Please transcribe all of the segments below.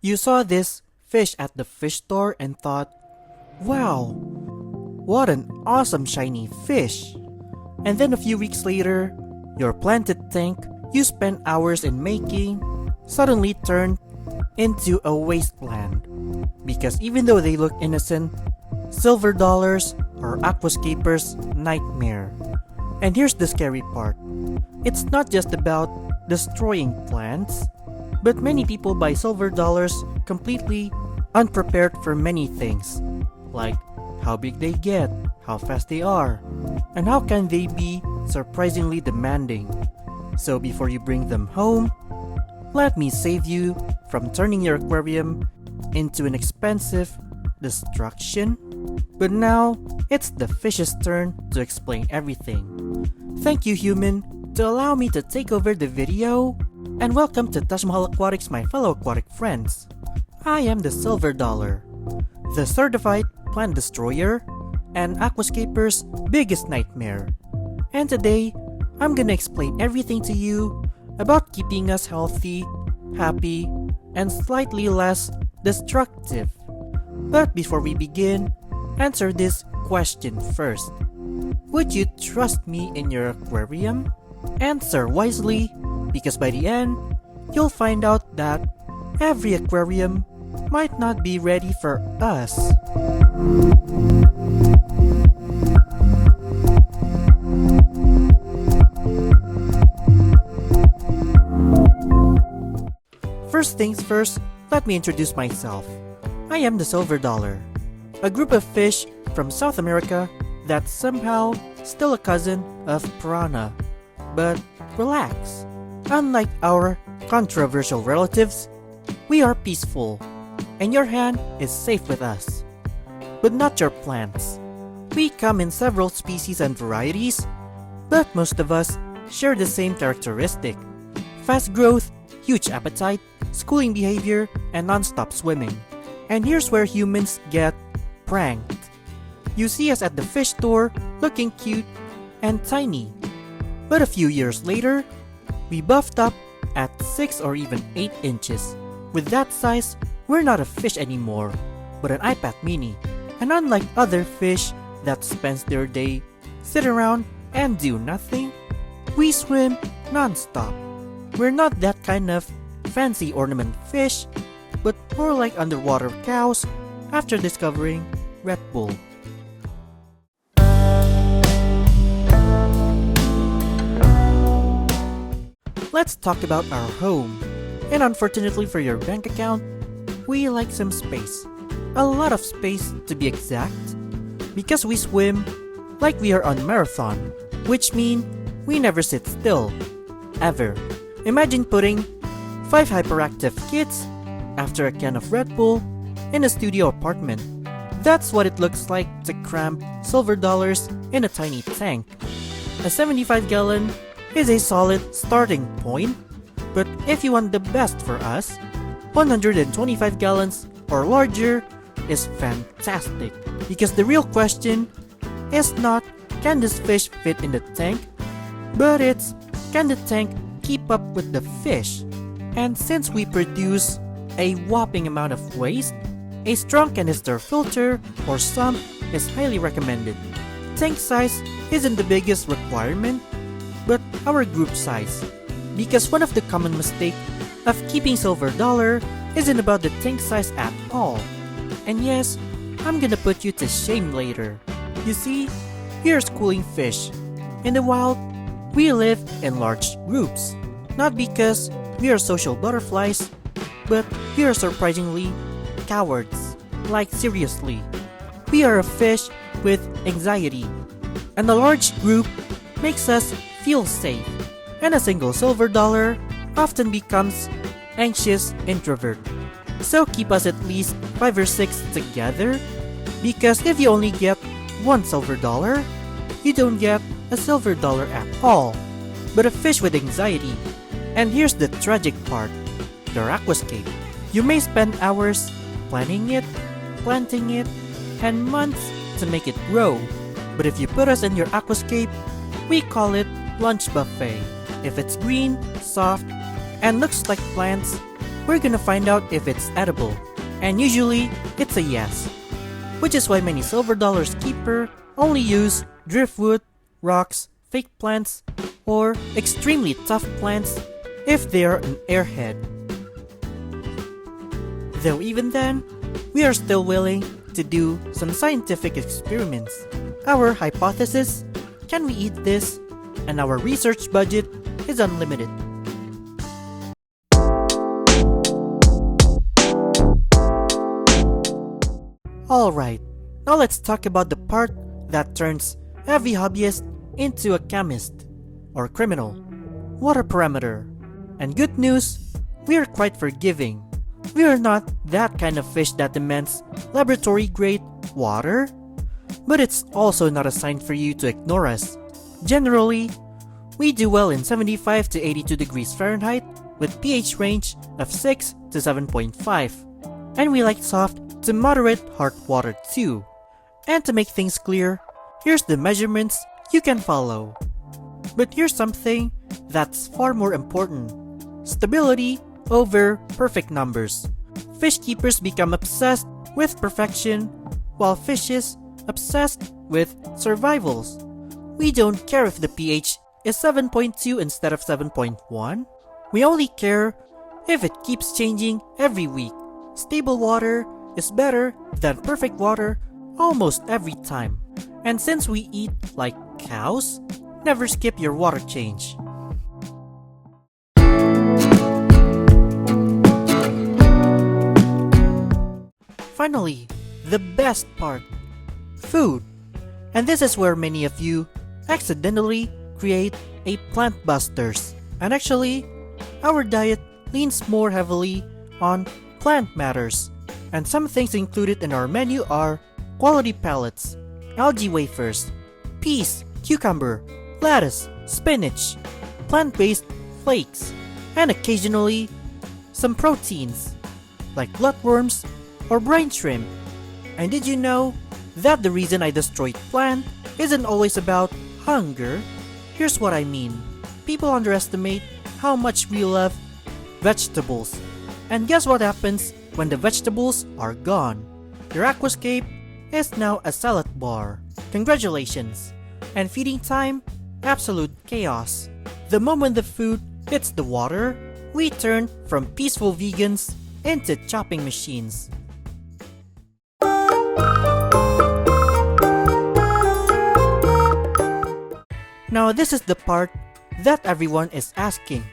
You saw this fish at the fish store and thought, wow, what an awesome shiny fish. And then a few weeks later, your planted tank you spent hours in making suddenly turned into a wasteland. Because even though they look innocent, silver dollars are aquascapers' nightmare. And here's the scary part. It's not just about destroying plants, but many people buy silver dollars completely unprepared for many things, like how big they get, how fast they are, and how can they be surprisingly demanding. So before you bring them home, let me save you from turning your aquarium into an expensive destruction. But now, it's the fish's turn to explain everything. Thank you, human, to allow me to take over the video, and welcome to Taj Mahal Aquatics, my fellow aquatic friends. I am the Silver Dollar, the certified plant destroyer and aquascaper's biggest nightmare. And today, I'm gonna explain everything to you about keeping us healthy, happy, and slightly less destructive. But before we begin, answer this question first. Would you trust me in your aquarium? Answer wisely, because by the end, you'll find out that every aquarium might not be ready for us. First things first, let me introduce myself. I am the Silver Dollar, a group of fish from South America that's somehow still a cousin of piranha. But relax, unlike our controversial relatives, we are peaceful, and your hand is safe with us. But not your plants. We come in several species and varieties, but most of us share the same characteristic: fast growth, huge appetite, schooling behavior, and non-stop swimming. And here's where humans get pranked. You see us at the fish store looking cute and tiny. But a few years later, we buffed up at 6 or even 8 inches. With that size, we're not a fish anymore, but an iPad mini. And unlike other fish that spends their day sit around and do nothing, we swim non-stop. We're not that kind of fancy ornament fish, but more like underwater cows after discovering Red Bull. Let's talk about our home. And unfortunately for your bank account, we like some space. A lot of space to be exact. Because we swim like we are on marathon, which means we never sit still. Ever. Imagine putting 5 hyperactive kids after a can of Red Bull in a studio apartment. That's what it looks like to cram silver dollars in a tiny tank. A 75-gallon is a solid starting point, but if you want the best for us, 125 gallons or larger is fantastic. Because the real question is not, can this fish fit in the tank? But it's, can the tank keep up with the fish? And since we produce a whopping amount of waste, a strong canister filter or sump is highly recommended. Tank size isn't the biggest requirement, but our group size. Because one of the common mistakes of keeping silver dollar isn't about the tank size at all. And yes, I'm gonna put you to shame later. You see, we're schooling fish. In the wild, we live in large groups. Not because we are social butterflies, but we are surprisingly cowards. Like seriously, we are a fish with anxiety. And a large group makes us feel safe. And a single silver dollar often becomes anxious introvert. So keep us at least 5 or 6 together, because if you only get 1 silver dollar, you don't get a silver dollar at all, but a fish with anxiety. And here's the tragic part, your aquascape. You may spend hours planning it, planting it, and months to make it grow. But if you put us in your aquascape, we call it lunch buffet. If it's green, soft, and looks like plants, we're gonna find out if it's edible. And usually, it's a yes. Which is why many silver dollars keeper only use driftwood, rocks, fake plants, or extremely tough plants if they're an airhead. Though even then, we are still willing to do some scientific experiments. Our hypothesis, can we eat this? And our research budget is unlimited. Alright, now let's talk about the part that turns every hobbyist into a chemist or criminal. Water parameter. And good news, we are quite forgiving. We are not that kind of fish that demands laboratory grade water, but it's also not a sign for you to ignore us. Generally, we do well in 75 to 82 degrees Fahrenheit with pH range of 6 to 7.5, and we like soft to moderate hard water too. And to make things clear, here's the measurements you can follow. But here's something that's far more important. Stability over perfect numbers. Fish keepers become obsessed with perfection, while fishes obsessed with survivals. We don't care if the pH is 7.2 instead of 7.1. We only care if it keeps changing every week. Stable water is better than perfect water almost every time. And since we eat like cows, never skip your water change. Finally, the best part, food. And this is where many of you accidentally create a plant busters. And actually, our diet leans more heavily on plant matters. And some things included in our menu are quality pellets, algae wafers, peas, cucumber, lettuce, spinach, plant-based flakes, and occasionally some proteins like bloodworms or brine shrimp. And did you know that the reason I destroyed plant isn't always about hunger? Here's what I mean. People underestimate how much we love vegetables. And guess what happens when the vegetables are gone? Your aquascape is now a salad bar. Congratulations. And feeding time? Absolute chaos. The moment the food hits the water, we turn from peaceful vegans into chopping machines. Now this is the part that everyone is asking.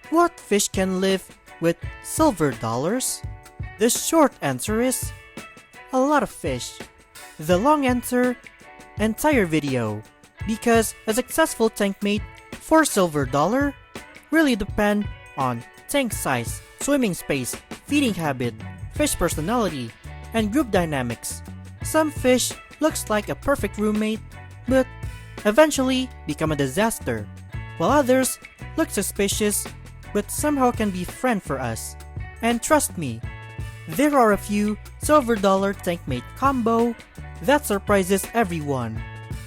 What fish can live with silver dollars? The short answer is a lot of fish. The long answer, entire video. Because a successful tank mate for silver dollar really depend on tank size, swimming space, feeding habit, fish personality, and group dynamics. Some fish looks like a perfect roommate, but eventually become a disaster, while others look suspicious but somehow can be friend for us. And trust me, there are a few silver dollar tank mate combo that surprises everyone.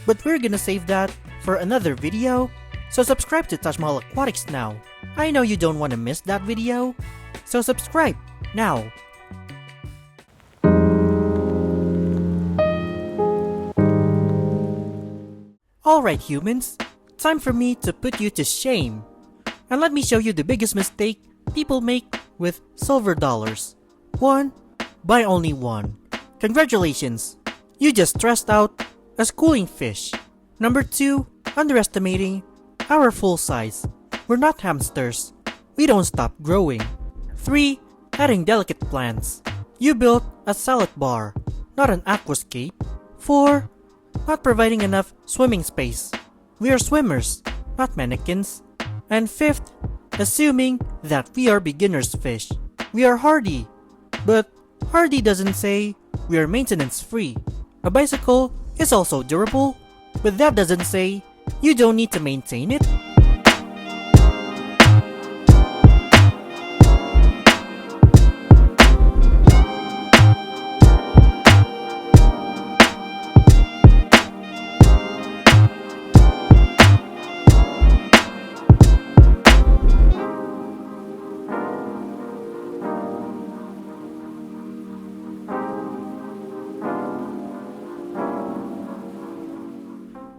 But we're gonna save that for another video, so subscribe to Taj Mahal Aquatics now. I know you don't want to miss that video, so subscribe now. Alright humans, time for me to put you to shame. And let me show you the biggest mistake people make with silver dollars. 1. Buy only one. Congratulations, you just stressed out a schooling fish. Number 2. Underestimating our full size. We're not hamsters. We don't stop growing. 3. Adding delicate plants. You built a salad bar, not an aquascape. 4. Not providing enough swimming space. We are swimmers, not mannequins. And 5th, assuming that we are beginners fish. We are hardy, but hardy doesn't say we are maintenance free. A bicycle is also durable, but that doesn't say you don't need to maintain it.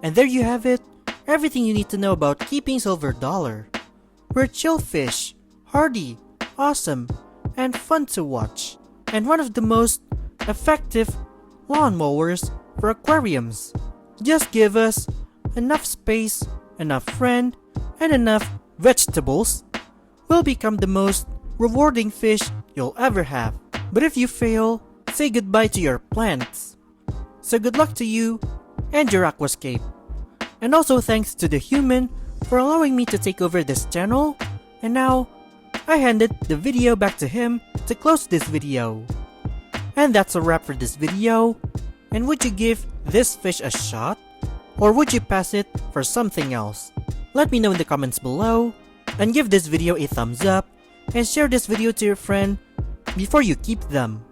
And there you have it, everything you need to know about keeping silver dollar. We're chill fish, hardy, awesome, and fun to watch, and one of the most effective lawn mowers for aquariums. Just give us enough space, enough friend, and enough vegetables, we'll become the most rewarding fish you'll ever have. But if you fail, say goodbye to your plants. So good luck to you and your aquascape. And also thanks to the human for allowing me to take over this channel, and now I handed the video back to him to close this video. And that's a wrap for this video. And would you give this fish a shot? Or would you pass it for something else? Let me know in the comments below, and give this video a thumbs up, and share this video to your friend before you keep them.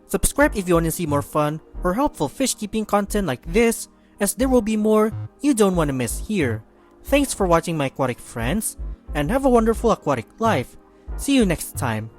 Subscribe if you want to see more fun or helpful fish keeping content like this, as there will be more you don't want to miss here. Thanks for watching my aquatic friends, and have a wonderful aquatic life. See you next time.